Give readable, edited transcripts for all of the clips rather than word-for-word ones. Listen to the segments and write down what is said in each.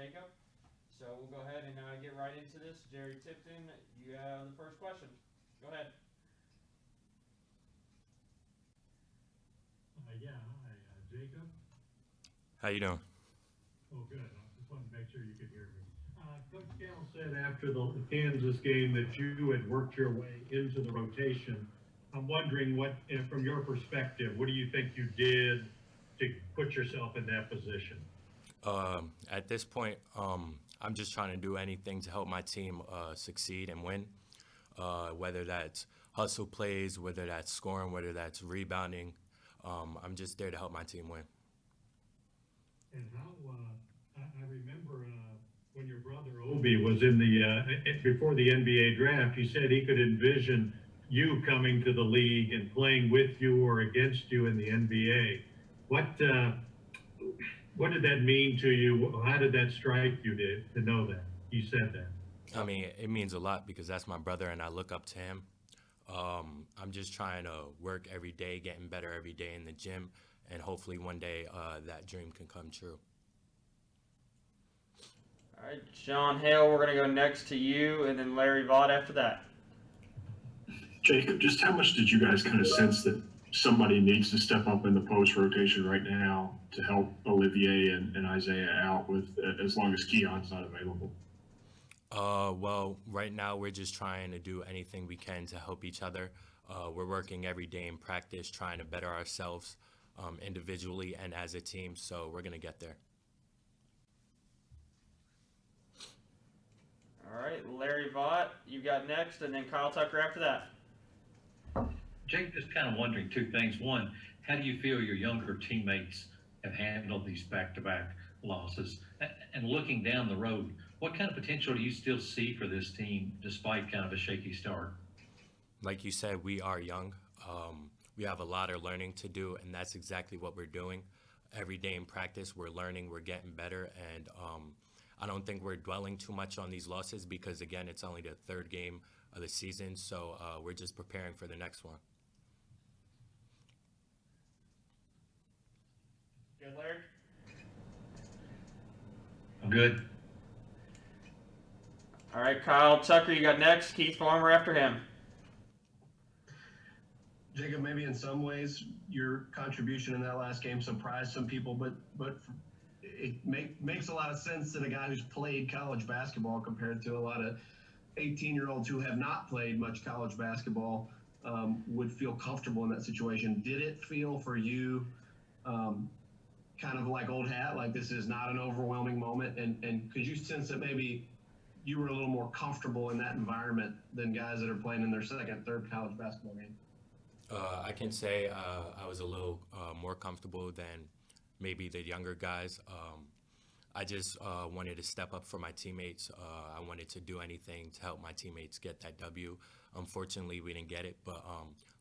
Jacob. So we'll go ahead and get right into this. Jerry Tipton, you have the first question. Go ahead. Jacob. How you doing? Oh, good. I just wanted to make sure you could hear me. Coach Campbell said after the Kansas game that you had worked your way into the rotation. I'm wondering what, from your perspective, what do you think you did to put yourself in that position? At this point, I'm just trying to do anything to help my team succeed and win. Whether that's hustle plays, whether that's scoring, whether that's rebounding. I'm just there to help my team win. And how, I remember when your brother Obi was in the, before the NBA draft, he said he could envision you coming to the league and playing with you or against you in the NBA. What did that mean to you? How did that strike you to know that? He said that. I mean, it means a lot because that's my brother and I look up to him. I'm just trying to work every day, getting better every day in the gym, and hopefully one day that dream can come true. All right, John Hale, we're going to go next to you, and then Larry Vaught after that. Jacob, just how much did you guys kind of sense that somebody needs to step up in the post rotation right now to help Olivier and Isaiah out with as long as Keon's not available? Well, right now we're just trying to do anything we can to help each other. We're working every day in practice, trying to better ourselves individually and as a team, so we're going to get there. All right, Larry Vaught, you got next, and then Kyle Tucker after that. Jake, just kind of wondering two things. One, how do you feel your younger teammates have handled these back-to-back losses? And looking down the road, what kind of potential do you still see for this team despite kind of a shaky start? Like you said, we are young. We have a lot of learning to do, and that's exactly what we're doing. Every day in practice, we're learning, we're getting better, and I don't think we're dwelling too much on these losses because, again, it's only the third game of the season, so we're just preparing for the next one. Good, Larry? I'm good. All right, Kyle Tucker, you got next. Keith Farmer after him. Jacob, maybe in some ways your contribution in that last game surprised some people, but it makes a lot of sense that a guy who's played college basketball compared to a lot of 18-year-olds who have not played much college basketball would feel comfortable in that situation. Did it feel for you kind of like old hat, like this is not an overwhelming moment? And could you sense that maybe you were a little more comfortable in that environment than guys that are playing in their second, third college basketball game? I can say I was a little more comfortable than maybe the younger guys. I just wanted to step up for my teammates. I wanted to do anything to help my teammates get that W. Unfortunately, we didn't get it, but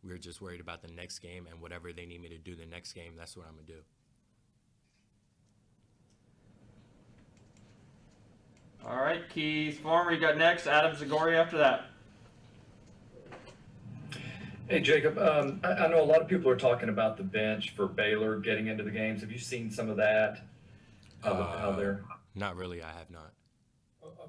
we were just worried about the next game, and whatever they need me to do the next game, that's what I'm going to do. All right, Keith Farmer, you got next. Adam Zagori after that. Hey, Jacob, I know a lot of people are talking about the bench for Baylor getting into the games. Have you seen some of that? How they're Not really, I have not.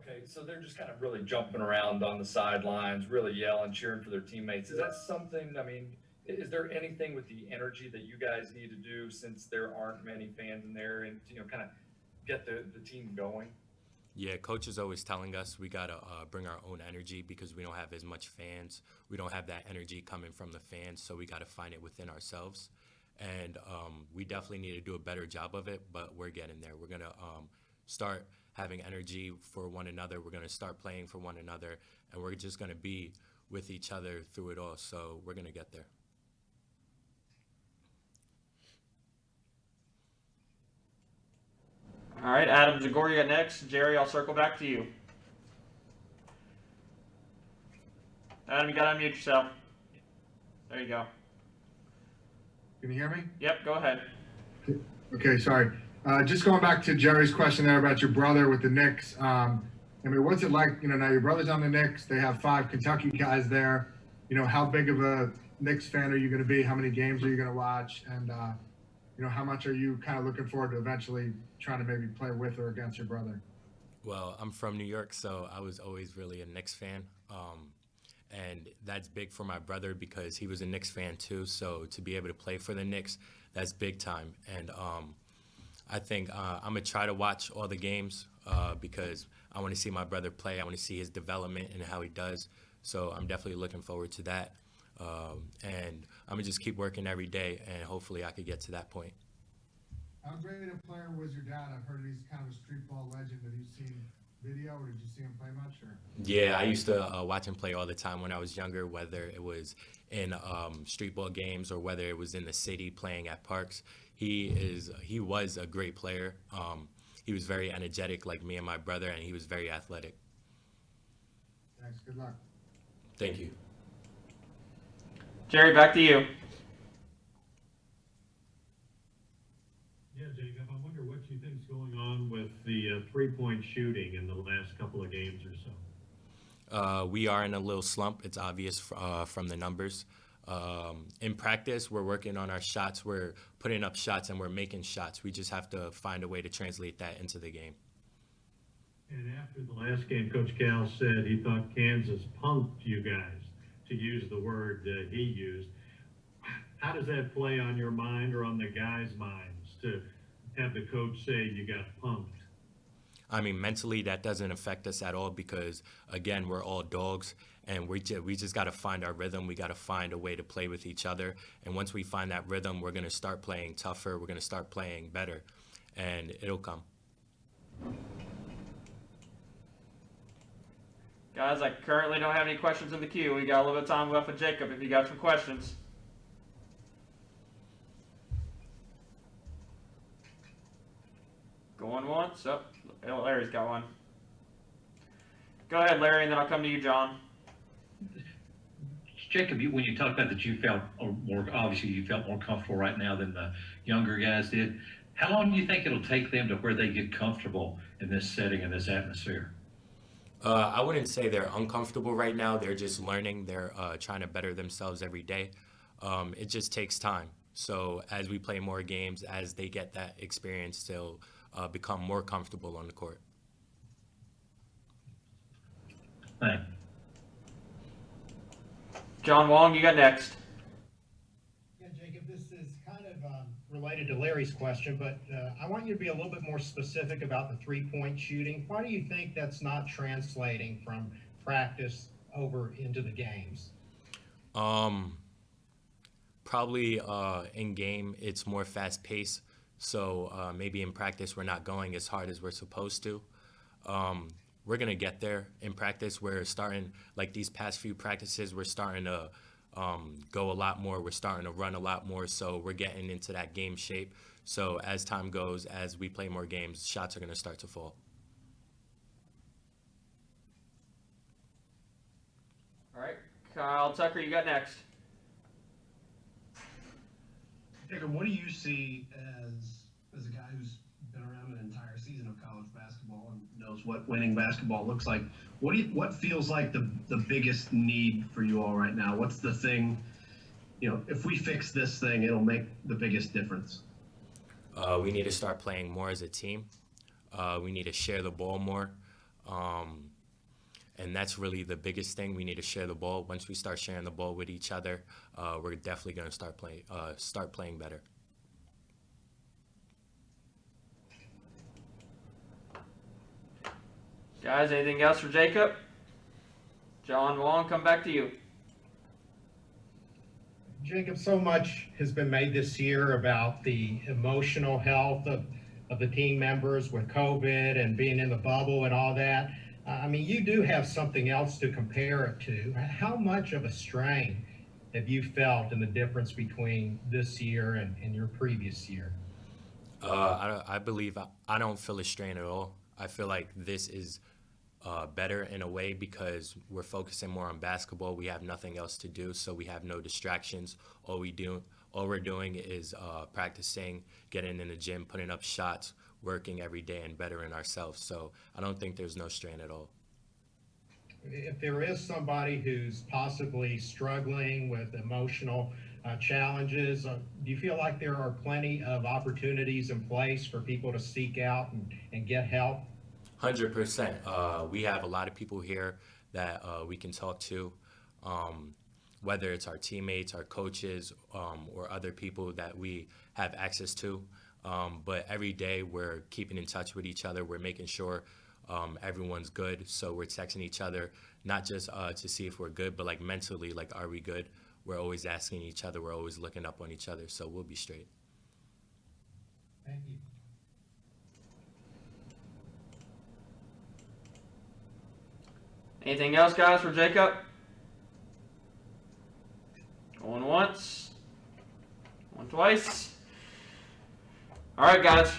okay, so they're just kind of really jumping around on the sidelines, really yelling, cheering for their teammates. Is that something, I mean, is there anything with the energy that you guys need to do since there aren't many fans in there and, kind of get the team going? Yeah, coach is always telling us we got to bring our own energy because we don't have as much fans. We don't have that energy coming from the fans, so we got to find it within ourselves. And we definitely need to do a better job of it, but we're getting there. We're going to start having energy for one another. We're going to start playing for one another, and we're just going to be with each other through it all. So we're going to get there. All right, Adam Zagori, you got next. Jerry, I'll circle back to you. Adam, you got to unmute yourself. There you go. Can you hear me? Yep, go ahead. Okay, sorry. Just going back to Jerry's question there about your brother with the Knicks. I mean, what's it like, now your brother's on the Knicks. They have 5 Kentucky guys there. How big of a Knicks fan are you going to be? How many games are you going to watch? And, how much are you kind of looking forward to eventually trying to maybe play with or against your brother? Well, I'm from New York, so I was always really a Knicks fan. And that's big for my brother because he was a Knicks fan too. So to be able to play for the Knicks, that's big time. And I think I'm going to try to watch all the games because I want to see my brother play. I want to see his development and how he does. So I'm definitely looking forward to that. And I'm going to just keep working every day, and hopefully I could get to that point. How great a player was your dad? I've heard he's kind of a street ball legend. Have you seen video, or did you see him play much? Or? Yeah, I used to watch him play all the time when I was younger, whether it was in street ball games or whether it was in the city playing at parks. He was a great player. He was very energetic like me and my brother, and he was very athletic. Thanks. Good luck. Thank you. Jerry, back to you. Yeah, Jacob, I wonder what you think's going on with the three-point shooting in the last couple of games or so. We are in a little slump. It's obvious from the numbers. In practice, we're working on our shots. We're putting up shots and we're making shots. We just have to find a way to translate that into the game. And after the last game, Coach Cal said he thought Kansas punked you guys, to use the word he used. How does that play on your mind or on the guys' minds to have the coach say you got punked? I mean, mentally, that doesn't affect us at all because, again, we're all dogs, and we just got to find our rhythm. We got to find a way to play with each other. And once we find that rhythm, we're going to start playing tougher. We're going to start playing better, and it'll come. Guys, I currently don't have any questions in the queue. We got a little bit of time left with Jacob if you got some questions. Going once. Oh, Larry's got one. Go ahead, Larry, and then I'll come to you, John. Jacob, when you talked about that you felt obviously you felt more comfortable right now than the younger guys did. How long do you think it'll take them to where they get comfortable in this setting, in this atmosphere? I wouldn't say they're uncomfortable right now. They're just learning. They're trying to better themselves every day. It just takes time. So as we play more games, as they get that experience, they'll become more comfortable on the court. Thanks. John Wong, you got next. Yeah, Jacob, this is kind of related to Larry's question, but I want you to be a little bit more specific about the three-point shooting. Why do you think that's not translating from practice over into the games? Probably in game, it's more fast paced. So maybe in practice, we're not going as hard as we're supposed to. We're going to get there. In practice, we're starting, like these past few practices, we're starting to go a lot more. We're starting to run a lot more. So we're getting into that game shape. So as time goes, as we play more games, shots are going to start to fall. All right, Kyle Tucker, you got next. Jacob, what do you see as a guy who's been around an entire season of college basketball and knows what winning basketball looks like? What feels like the biggest need for you all right now? What's the thing, if we fix this thing, it'll make the biggest difference? We need to start playing more as a team. We need to share the ball more. And that's really the biggest thing. We need to share the ball. Once we start sharing the ball with each other, we're definitely going to start playing better. Guys, anything else for Jacob? John Wong, come back to you. Jacob, so much has been made this year about the emotional health of the team members with COVID and being in the bubble and all that. I mean, you do have something else to compare it to. How much of a strain have you felt in the difference between this year and your previous year? I believe I don't feel a strain at all. I feel like this is better in a way because we're focusing more on basketball. We have nothing else to do, so we have no distractions. All we're doing is practicing, getting in the gym, putting up shots, working every day and bettering ourselves. So I don't think there's no strain at all. If there is somebody who's possibly struggling with emotional challenges, do you feel like there are plenty of opportunities in place for people to seek out and get help? 100%. We have a lot of people here that we can talk to, whether it's our teammates, our coaches, or other people that we have access to. But every day we're keeping in touch with each other. We're making sure everyone's good. So we're texting each other, not just to see if we're good, but like mentally, like, are we good? We're always asking each other. We're always looking up on each other. So we'll be straight. Thank you. Anything else, guys, for Jacob? Going once. Going twice. All right, guys.